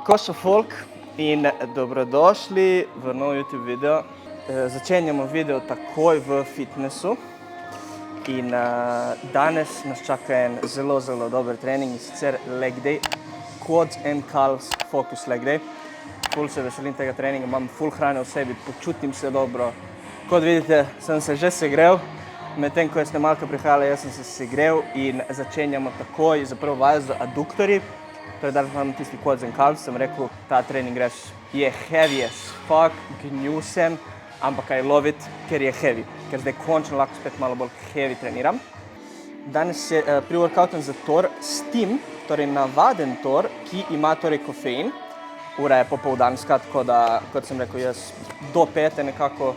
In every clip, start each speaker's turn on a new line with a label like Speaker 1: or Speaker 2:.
Speaker 1: Košo folk in dobrodošli v nov YouTube video. Začenjamo video takoj v fitnessu in danes nas čaka en zelo dober trening, in sicer leg day, quads and calves focus leg day. Ful se veselim tega treninga, imam ful hrane v sebi, počutim se dobro. Kot vidite, sem se že segrel, medtem ko je snemalka prihajala, jaz sem se segrel in začenjamo takoj za prvo vajo z aduktorji. Torej, danes imamo tisti quads and calves, sem rekel, ta trening je heavy as fuck, gnjusen, ampak I love it, ker je heavy, ker zdaj končno lahko spet malo bolj heavy treniram. Danes je pre-workoutem za tor Steam, torej navaden tor, ki ima torej kofein. Ura je popoldanska, tako da, kot sem rekel, jaz do 5 nekako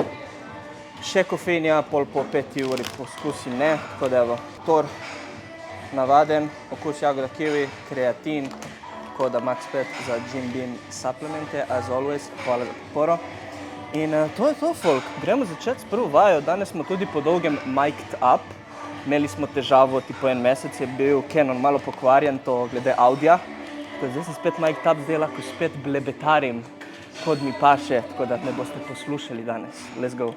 Speaker 1: še kofeinja, pol po 5 uri poskusim ne, tako da evo, tor navaden, okus jagoda kiwi, kreatin, tako da Max 5 za Jim Beam supplemente, as always, hvala za podporo. In to je to, folk. Gremo začeti s prvo vajo. Danes smo tudi po dolgem mic'd up. Imeli smo težavo, tipo en mesec je bil Canon malo pokvarjen, to glede audija. Tako zdaj sem spet mic'd up, zdaj lahko spet blebetarim, kot mi paše, tako da me boste poslušali danes. Let's go.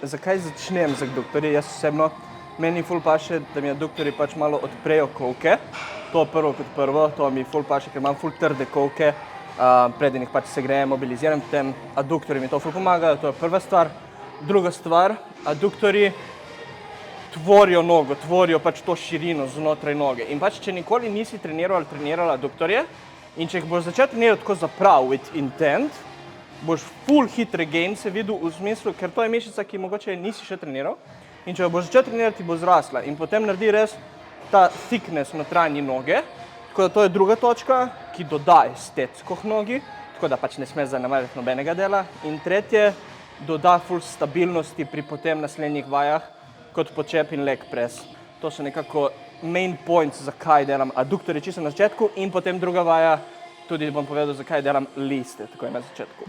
Speaker 1: Zakaj začnem z aduktorji? Jaz osebno, meni ful paše, da mi aduktorji pač malo odprejo kolke. To prvo kot prvo, to mi ful paše, ker imam ful trde kolke, preden jih pač segrejem, mobiliziram, potem aduktorji mi to ful pomagajo, to je prva stvar. Druga stvar, aduktorji tvorijo nogo, tvorijo pač to širino znotraj noge. In pač, če nikoli nisi treniral ali trenirala aduktorje, in če jih boš začel trenirati tako zaprav, with intent, boš full hit regain se videl v smislu, ker to je mišica, ki mogoče nisi še treniral, in če jo boš začel trenirati, bo zrasla in potem naredi res ta thickness notranji noge, tako da to je druga točka, ki doda estetsko k nogi, tako da pač ne smeš zanemariti nobenega dela. In tretje, doda full stabilnosti pri potem naslednjih vajah, kot počep in leg press. To so nekako main points, zakaj delam aduktorje čisto na začetku, in potem druga vaja, tudi bom povedal, zakaj delam liste, tako je na začetku.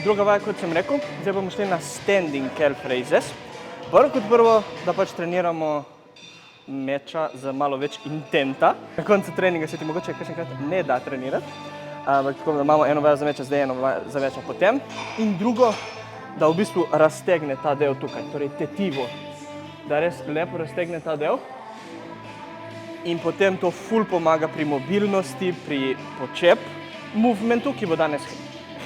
Speaker 1: Druga vaja, kot sem rekel, zdaj bomo šli na standing calf raises. Prvo kot prvo, da pač treniramo meča z malo več intenta. Na koncu treninga se ti mogoče kakšenkrat ne da trenirati, ampak tako da imamo eno vajo za meča zdaj, eno vajo za meča potem. In drugo, da v bistvu raztegne ta del tukaj, torej tetivo. Da res lepo raztegne ta del in potem to ful pomaga pri mobilnosti, pri počep movementu, ki bo danes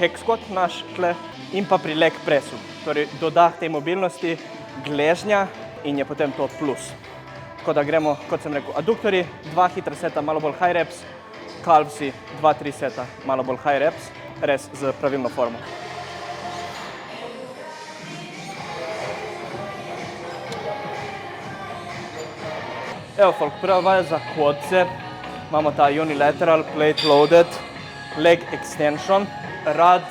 Speaker 1: hack squat naš tle, in pa pri leg pressu. Torej doda tej mobilnosti gležnja in je potem to plus. Tako da gremo, kot sem rekel, aduktorji, 2 hitra seta, malo bolj high reps, calvesi, 2-3 seta, malo bolj high reps, res z pravilno formo. Evo, folk, prva vaja za quadse, imamo ta unilateral plate loaded leg extension. Rad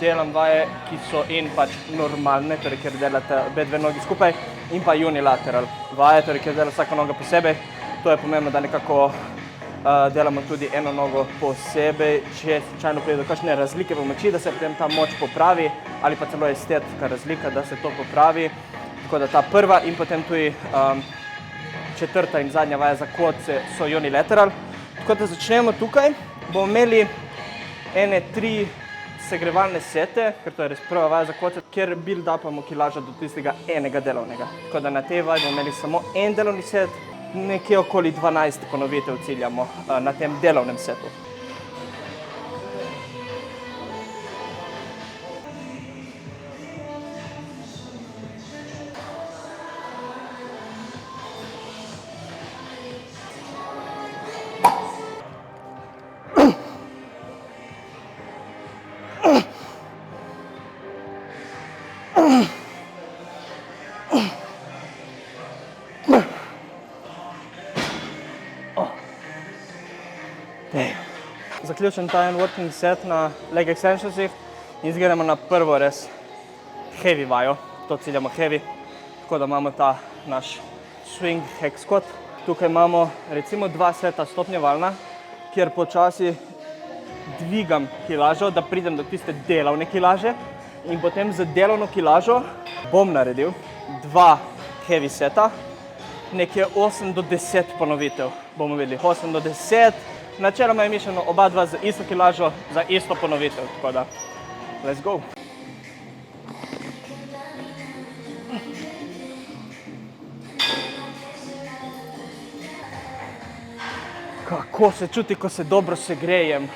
Speaker 1: delam vaje, ki so in pač normalne, torej ker delate obe dve nogi skupaj, in pa unilateral vaje, torej ker dela vsaka noga posebej. To je pomembno, da nekako delamo tudi eno nogo posebej, če slučajno pride do kakšne razlike v moči, da se potem ta moč popravi, ali pa celo estetika razlika, da se to popravi. Tako da ta prva in potem tudi četrta in zadnja vaja za quadse so unilateral. Tako da začnemo tukaj. Bomo imeli ene 3 segrevalne sete, ker to je res prva vaja za quadse, kjer build-upamo kilaža do tistega enega delovnega. Tako da na tej vaji bomo imeli samo en delovni set, nekje okoli 12 ponovitev ciljamo na tem delovnem setu. Zaključen ta en working set na leg extensionsih in zdaj gremo na prvo res heavy vajo. To ciljamo heavy, tako da imamo ta naš swing hack squat. Tukaj imamo recimo 2 seta stopnjevalna, kjer počasi dvigam kilažo, da pridem do tiste delovne kilaže in potem z delovno kilažo bom naredil 2 heavy seta, nekje 8 do 10 ponovitev. Bomo videli 8 do 10. Načeloma je mišljeno oba dva z isto kilažo za isto ponovitev, tako da let's go. Kako se čuti, ko se dobro segrejem.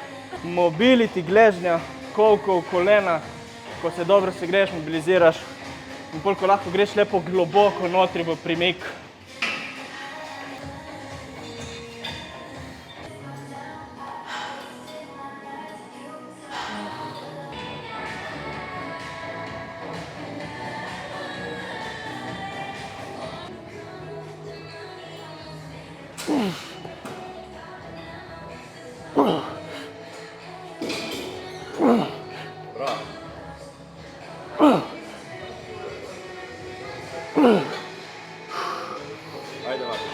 Speaker 1: Mobility gležnja, kolkov, kolena, ko se dobro segreješ, mobiliziraš in koliko lahko greš lepo globoko notri v premik.
Speaker 2: Ajde, ovako.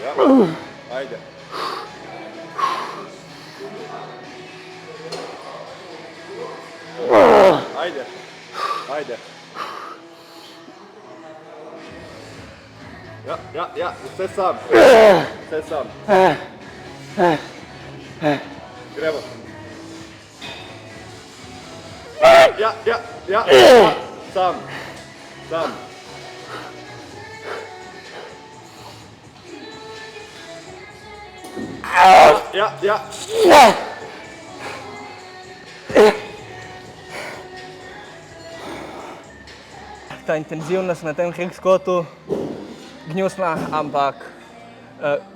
Speaker 2: Ja, ajde. Ajde, ajde. Ja, sve sam. Sve sam. Gremo. Ja, sam. Ja.
Speaker 1: Ta intenzivnost na tem hack squatu, gnusna, ampak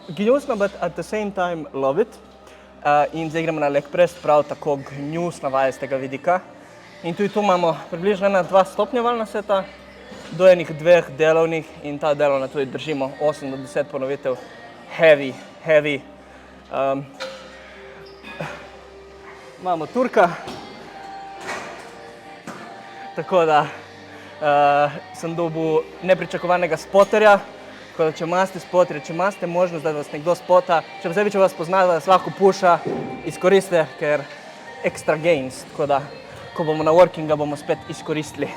Speaker 1: gnusna, but at the same time love it. In zdaj gremo na leg press, prav tako gnusna vaja z tega vidika. In tudi tu imamo približno 2 stopnjevalna seta, do enih 2 delovnih in ta delovna tudi držimo 8 do 10 ponovitev, heavy. Imamo Turka, tako da sem dobil nepričakovanega spoterja, tako da če imate spoterje, če imate možnost, da vas nekdo spota, še posebej, če vas pozna, da vas lahko puša, izkoristite, ker extra gains, tako da ko bomo na workinga, bomo spet izkoristili.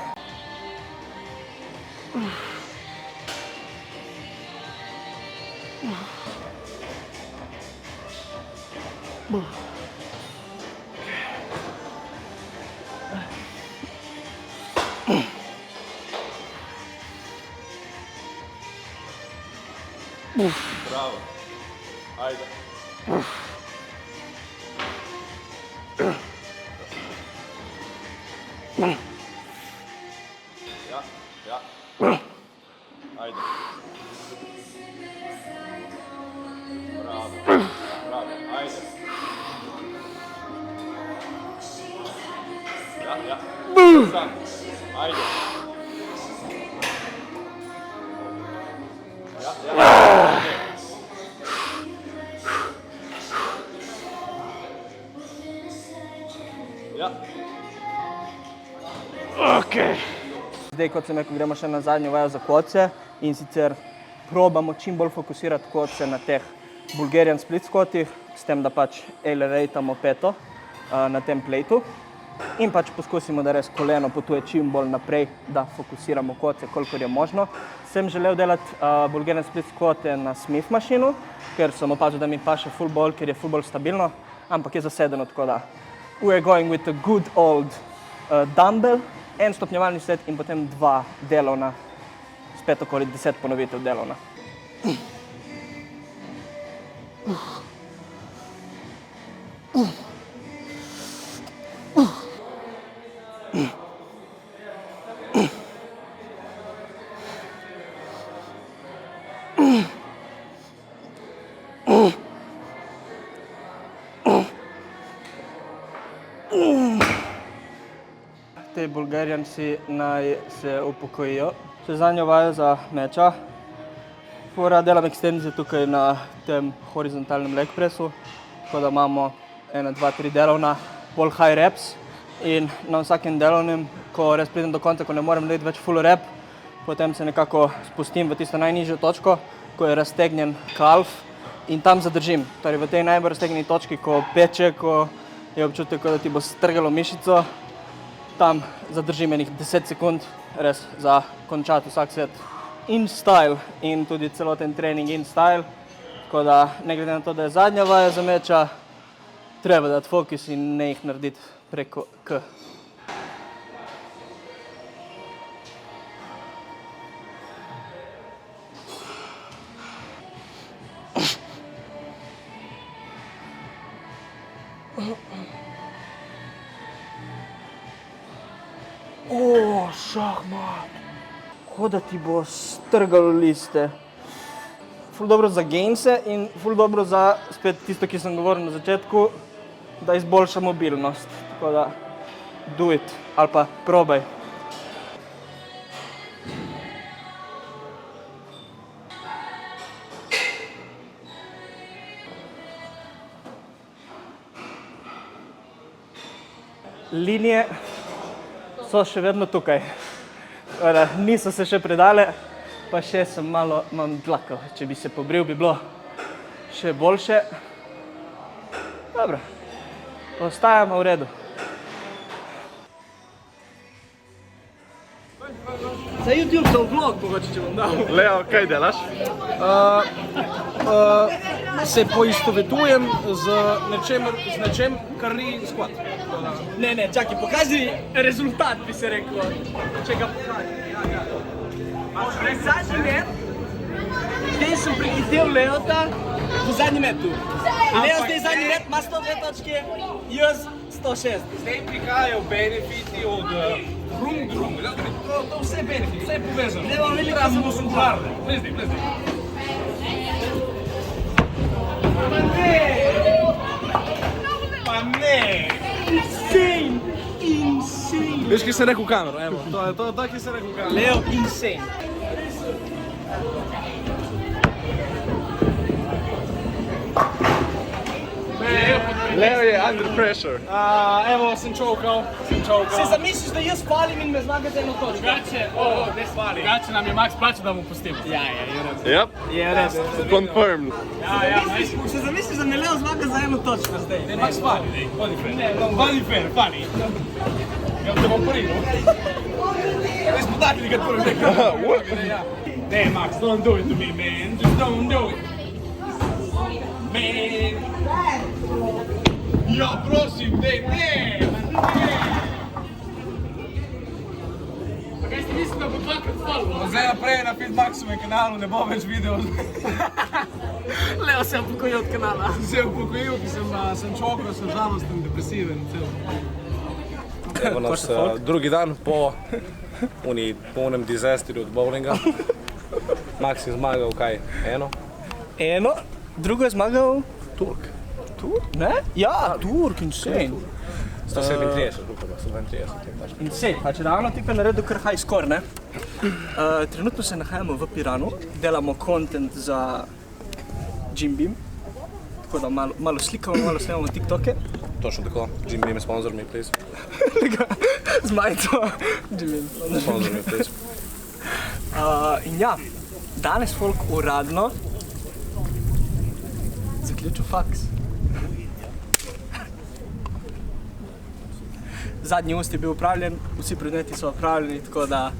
Speaker 2: Bravo. Ajde. Ja. Ajde. Bravo. Ajde. Ja. Sam. Ajde. Ja.
Speaker 1: Okay. Zdaj, kot sem rekel, gremo še na zadnjo vajo za kvadce in sicer probamo čim bolj fokusirati kvadce na teh Bulgarian split squatih, s tem, da pač elevatamo peto na tem plateu in pač poskusimo, da res koleno potuje čim bolj naprej, da fokusiramo kvadce, kolikor je možno. Sem želel delati Bulgarian split squate na Smith mašinu, ker sem opazil, da mi paše full bolj, ker je full bolj stabilno, ampak je zasedeno, tako da we are going with a good old dumbbell, en stopnjevalni set in potem 2 delovna, spet okoli 10 ponovitev delovna. Te Bulgarijanci naj se upokojijo. Še zadnjo vajo za meča. Fora delam ekstenzije tukaj na tem horizontalnem leg pressu, tako da imamo 1, 2, 3 delovna, bolj high reps in na vsakem delovnem, ko res pridem do konca, ko ne morem narediti več full rep, potem se nekako spustim v tisto najnižjo točko, ko je raztegnjen kalf in tam zadržim. Torej v tej najbolj raztegnjeni točki, ko peče, ko je občutek, da ti bo strgalo mišico, tam zadržim enih 10 sekund, res za končati vsak set in style in tudi celoten trening in style. Tako da ne glede na to, da je zadnja vaja za meča, treba dati fokus in ne jih narediti preko K. O, šahmat! Ko da ti bo strgalo liste. Ful dobro za gainse in ful dobro za spet tisto, ki sem govoril na začetku, da izboljša mobilnost. Tako da, do it, ali pa probaj. Linije so še vedno tukaj. Niso se še predale, pa še sem malo imam dlakov. Če bi se pobril, bi bilo še boljše. Dobro, ostajamo v redu. Za YouTube sem vlog, mogoče, če bom dal.
Speaker 2: Leo, kaj delaš?
Speaker 3: Se poistovetujem z nečem, kar ni squat.
Speaker 1: Ne, čakaj, pokaži rezultat, bi se rekel. Če ga pokaži. Zadnji met, zdaj sem prehitel Leota v zadnji metu. Leo zdaj zadnji met ima 102 točke, jaz 106.
Speaker 3: Zdaj prihajajo benefiti od drung. To vse je benefit, vse je povezano.
Speaker 1: Ne bom videl, kaj sem
Speaker 3: muskularne. Plezdaj. Pa ne!
Speaker 1: Insane!
Speaker 3: Veš, ki sem rekel v kamero, evo. To je to, ki sem rekel v kamero.
Speaker 1: Leo, insane.
Speaker 2: Leo je under pressure.
Speaker 3: Evo, sem čovkal.
Speaker 1: Se zamisliš, da jaz falim in me zmaga za eno točko?
Speaker 3: Ne spali. Drugače nam je Max plačal, da mu pustim.
Speaker 1: Ja, je res.
Speaker 2: Yep,
Speaker 1: Je res.
Speaker 2: confirmed.
Speaker 1: Se zamisliš, da me Leo zmaga za eno točko zdaj?
Speaker 3: Ne, Max spali, bodi fair, fali. Ja, te bom pril. Ne spodati kad prvi nekaj. Ne, Max, don't do it to me, man. Just don't do it. Man. Ja, prosim, ne. Pa kaj ste mislili, da bo dvakrat stalo? Zdaj naprej na Fitmaxovem kanalu ne bo več video.
Speaker 1: Leo se je upokojil od kanala.
Speaker 3: Sem se upokojil, ki sem čokal, sem žalosten, depresiven.
Speaker 4: Evo nas drugi dan po polnem disasterju od bowlinga. Max je zmagal kaj? Eno?
Speaker 1: Drugo je zmagal
Speaker 4: Turk.
Speaker 1: Ne? Ja, Turk, insane.
Speaker 4: 137, upam, 132.
Speaker 1: Insane, pa če ravno ti pa naredil kar high score, ne? Trenutno se nahajamo v Piranu, delamo content za Jim Beam. Tako da malo slikamo, malo snemamo TikToke.
Speaker 4: Točno tako. Jim Beam je sponsor me, please.
Speaker 1: Z majico Jim Beam.
Speaker 4: Sponsor me, please.
Speaker 1: In ja, danes folk uradno zaključil faks. Zadnji ust je bil upravljen, vsi predmeti so upravljeni, tako da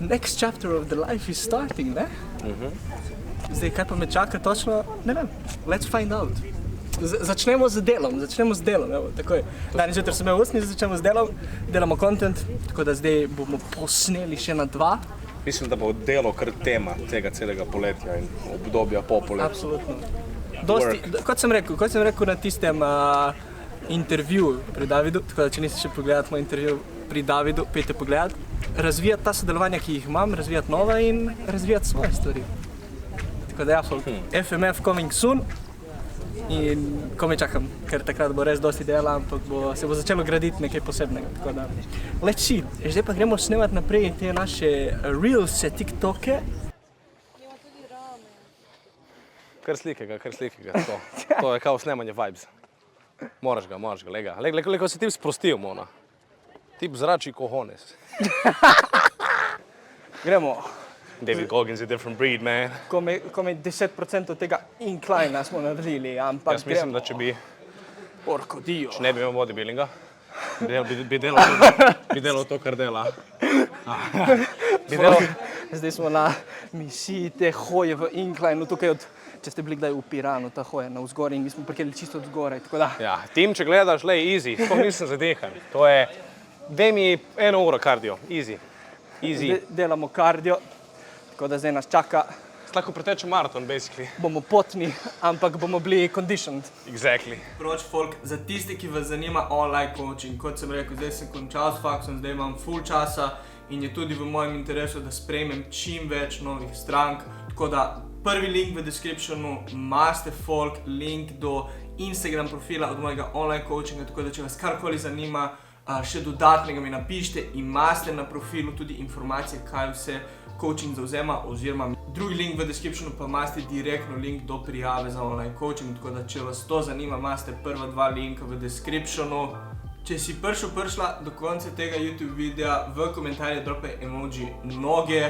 Speaker 1: next chapter of the life is starting, ne? Zdaj, kaj pa me čaka točno, ne vem, let's find out. Začnemo z delom, evo, takoj. Danes jutro sem imel ustni, začnemo z delom, delamo content, tako da zdaj bomo posneli še na 2.
Speaker 4: Mislim, da bo delo kar tema tega celega poletja in obdobja po poletju.
Speaker 1: Absolutno. Kot sem rekel na tistem intervjuju pri Davidu, tako da če niste še pogledati moj intervju pri Davidu, pejte pogledat, razvijati ta sodelovanja, ki jih imam, razvijati nova in razvijati svoje stvari. Tako da ja, folk, FMF coming soon in komaj čakam, ker takrat bo res dosti dela, ampak se bo začelo graditi nekaj posebnega, tako da let's see. Zdaj pa gremo snemati naprej te naše reelse, TikToke.
Speaker 4: Kar slikega, to je kao snemanje vibes. Moraš ga, lega. Leko si tip sprostil, mona. Tip zrači cojones.
Speaker 1: Gremo.
Speaker 4: David Goggins je different breed, man.
Speaker 1: Komaj 10% tega inclina smo naredili, ampak
Speaker 4: Jaz mislim, da če bi
Speaker 1: Porco dio.
Speaker 4: ne bi imel bodybuildinga, bi delal to, kar dela.
Speaker 1: Zdaj smo na misiji te hoje v inclinu, tukaj če ste bili kdaj v Piranu, ta hoja navzgor in mi smo parkirali čisto od zgoraj, tako da.
Speaker 4: Ja, tim, če gledaš, easy, to nisem zadehan. To je, daj mi 1 uro kardio, easy.
Speaker 1: Delamo kardio, tako da zdaj nas čaka,
Speaker 4: Lahko pretečem maraton, basically.
Speaker 1: bomo potni, ampak bomo bili conditioned.
Speaker 4: Exactly.
Speaker 1: Proč, folk, za tiste, ki vas zanima online coaching, kot sem rekel, zdaj sem končal s faksom, zdaj imam full časa in je tudi v mojem interesu, da sprejmem čim več novih strank, tako da prvi link v descriptionu imate, folk, link do Instagram profila od mojega online coachinga, tako da če vas karkoli zanima, še dodatnega mi napišite, imate na profilu tudi informacije, kaj vse coaching zauzema, oziroma drugi link v descriptionu pa imate direktno link do prijave za online coaching, tako da če vas to zanima, imate prva 2 linka v descriptionu. Če si prišla do konca tega YouTube videa, v komentarje dropaj emoji noge.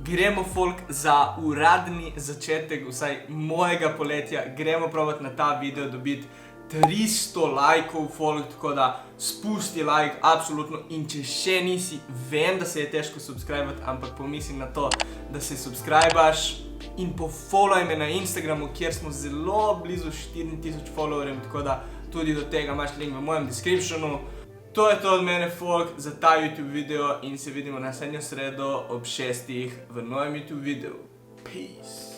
Speaker 1: Gremo, folk, za uradni začetek vsaj mojega poletja. Gremo probati na ta video dobiti 300 lajkov, folk, tako da spusti like, absolutno. In če še nisi, vem, da se je težko subscribati, ampak pomislim na to, da se subscribaš in pofollowaj me na Instagramu, kjer smo zelo blizu 4000 followerjem, tako da tudi do tega imaš link v mojem descriptionu. To je to od mene, folk, za ta YouTube video in se vidimo naslednjo sredo ob 6 v novem YouTube videu. Peace!